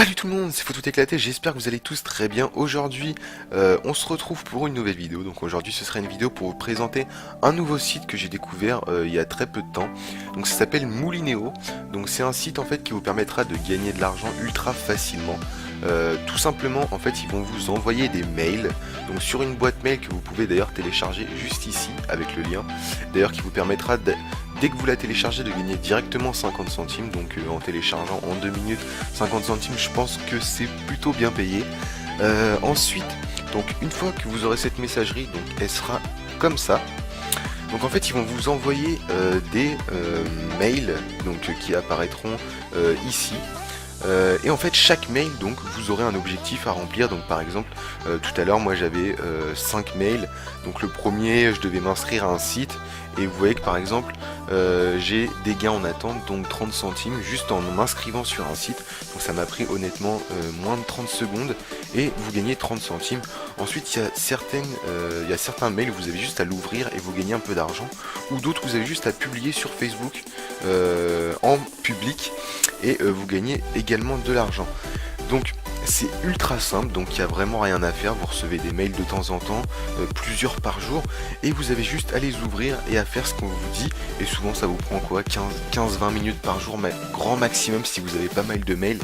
Salut tout le monde, c'est Faut Tout Éclater, j'espère que vous allez tous très bien. Aujourd'hui, on se retrouve pour une nouvelle vidéo. Donc aujourd'hui, ce sera une vidéo pour vous présenter un nouveau site que j'ai découvert il y a très peu de temps. Donc ça s'appelle Moulinéo. Donc c'est un site en fait qui vous permettra de gagner de l'argent ultra facilement. Tout simplement, en fait, ils vont vous envoyer des mails. Donc sur une boîte mail que vous pouvez d'ailleurs télécharger juste ici avec le lien. D'ailleurs qui vous permettra dès que vous la téléchargez de gagner directement 50 centimes, donc en téléchargeant en 2 minutes 50 centimes, je pense que c'est plutôt bien payé. Ensuite, donc une fois que vous aurez cette messagerie, donc elle sera comme ça. Donc en fait ils vont vous envoyer des mails donc, qui apparaîtront ici. Et en fait chaque mail, donc vous aurez un objectif à remplir. Donc par exemple tout à l'heure moi j'avais 5 mails. Donc le premier je devais m'inscrire à un site. Et vous voyez que par exemple j'ai des gains en attente, donc 30 centimes juste en m'inscrivant sur un site. Donc ça m'a pris honnêtement moins de 30 secondes et vous gagnez 30 centimes. Ensuite il y a certains mails, vous avez juste à l'ouvrir et vous gagnez un peu d'argent. Ou d'autres vous avez juste à publier sur Facebook en public et vous gagnez également de l'argent. Donc c'est ultra simple, donc il n'y a vraiment rien à faire, vous recevez des mails de temps en temps, plusieurs par jour, et vous avez juste à les ouvrir et à faire ce qu'on vous dit, et souvent ça vous prend quoi, 15-20 minutes par jour, mais grand maximum si vous avez pas mal de mails,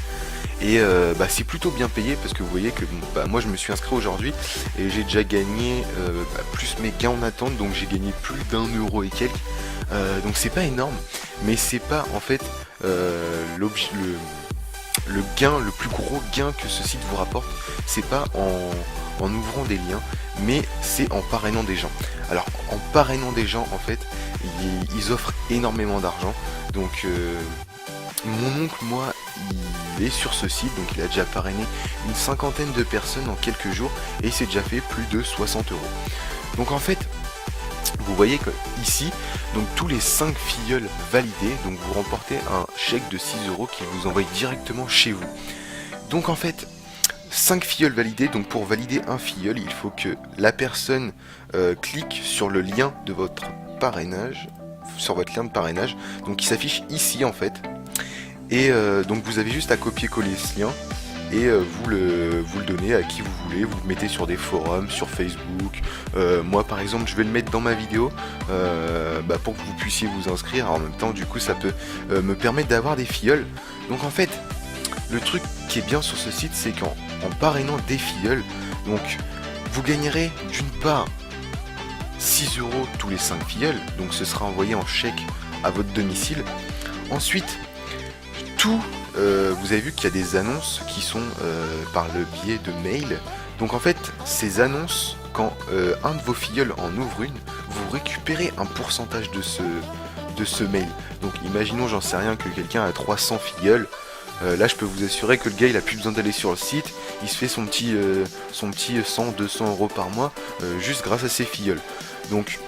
et c'est plutôt bien payé, parce que vous voyez que moi je me suis inscrit aujourd'hui, et j'ai déjà gagné plus mes gains en attente, donc j'ai gagné plus d'1 € et quelques, donc c'est pas énorme, mais c'est pas en fait le gain, le plus gros gain que ce site vous rapporte, c'est pas en ouvrant des liens, mais c'est en parrainant des gens. Alors en parrainant des gens, en fait, ils offrent énormément d'argent. Donc mon oncle, moi, il est sur ce site, donc il a déjà parrainé une cinquantaine de personnes en quelques jours et il s'est déjà fait plus de 60 euros. Donc en fait, vous voyez que ici, donc tous les 5 filleuls validés, donc vous remportez un chèque de 6 € qui vous envoie directement chez vous. Donc en fait, 5 filleuls validés, donc pour valider un filleul, il faut que la personne clique sur le lien de votre parrainage, sur votre lien de parrainage, donc qui s'affiche ici en fait. Et donc vous avez juste à copier-coller ce lien et vous le donnez à qui vous voulez, vous le mettez sur des forums, sur Facebook. Moi par exemple je vais le mettre dans ma vidéo pour que vous puissiez vous inscrire. En même temps du coup ça peut me permettre d'avoir des filleuls. Donc en fait le truc qui est bien sur ce site, c'est qu'en parrainant des filleuls, donc vous gagnerez d'une part 6 € tous les 5 filleuls, donc ce sera envoyé en chèque à votre domicile. Ensuite vous avez vu qu'il y a des annonces qui sont par le biais de mail. Donc en fait, ces annonces, quand un de vos filleuls en ouvre une, vous récupérez un pourcentage de ce mail. Donc imaginons, j'en sais rien, que quelqu'un a 300 filleuls. Là, je peux vous assurer que le gars, il a plus besoin d'aller sur le site. Il se fait son petit 100-200 € par mois juste grâce à ses filleuls. Donc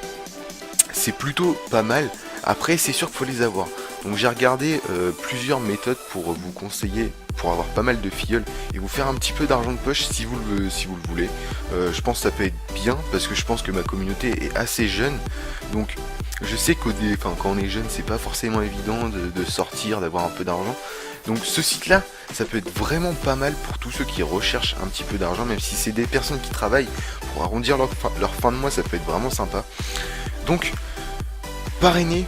c'est plutôt pas mal. Après, c'est sûr qu'il faut les avoir. Donc j'ai regardé plusieurs méthodes pour vous conseiller, pour avoir pas mal de filleuls et vous faire un petit peu d'argent de poche si vous le voulez. Je pense que ça peut être bien parce que je pense que ma communauté est assez jeune. Donc je sais quand on est jeune, c'est pas forcément évident de sortir, d'avoir un peu d'argent. Donc ce site-là, ça peut être vraiment pas mal pour tous ceux qui recherchent un petit peu d'argent, même si c'est des personnes qui travaillent pour arrondir leur fin de mois, ça peut être vraiment sympa. Donc parrainer,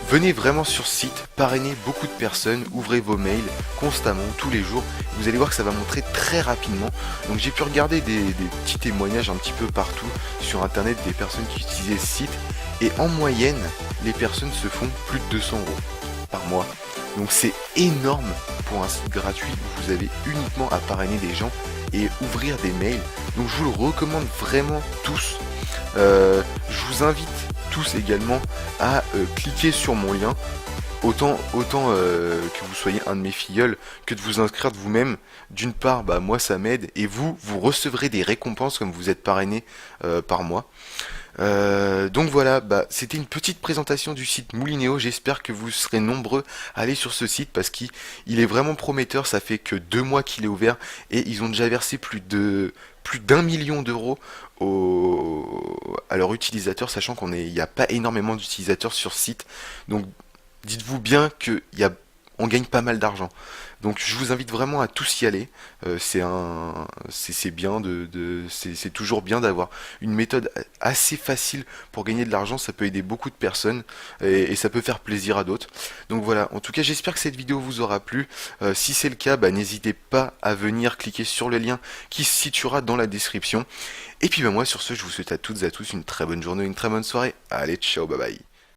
venez vraiment sur ce site, parrainez beaucoup de personnes, ouvrez vos mails constamment, tous les jours. Vous allez voir que ça va montrer très rapidement. Donc j'ai pu regarder des petits témoignages un petit peu partout sur internet des personnes qui utilisaient ce site. Et en moyenne, les personnes se font plus de 200 € par mois. Donc c'est énorme pour un site gratuit où vous avez uniquement à parrainer des gens et ouvrir des mails. Donc je vous le recommande vraiment tous. Je vous invite tous également à cliquer sur mon lien, autant que vous soyez un de mes filleuls que de vous inscrire de vous-même. D'une part, moi ça m'aide et vous recevrez des récompenses comme vous êtes parrainé par mois. Donc voilà, c'était une petite présentation du site Moulinéo. J'espère que vous serez nombreux à aller sur ce site parce qu'il est vraiment prometteur. Ça fait que 2 mois qu'il est ouvert et ils ont déjà versé plus d'1 million d'euros à leurs utilisateurs, sachant qu'il n'y a pas énormément d'utilisateurs sur ce site. Donc dites-vous bien qu'il y a on gagne pas mal d'argent. Donc je vous invite vraiment à tous y aller. C'est bien c'est toujours bien d'avoir une méthode assez facile pour gagner de l'argent. Ça peut aider beaucoup de personnes et ça peut faire plaisir à d'autres. Donc voilà. En tout cas, j'espère que cette vidéo vous aura plu. Si c'est le cas, bah, n'hésitez pas à venir cliquer sur le lien qui se situera dans la description. Et puis bah, moi sur ce, je vous souhaite à toutes et à tous une très bonne journée, une très bonne soirée. Allez, ciao, bye bye.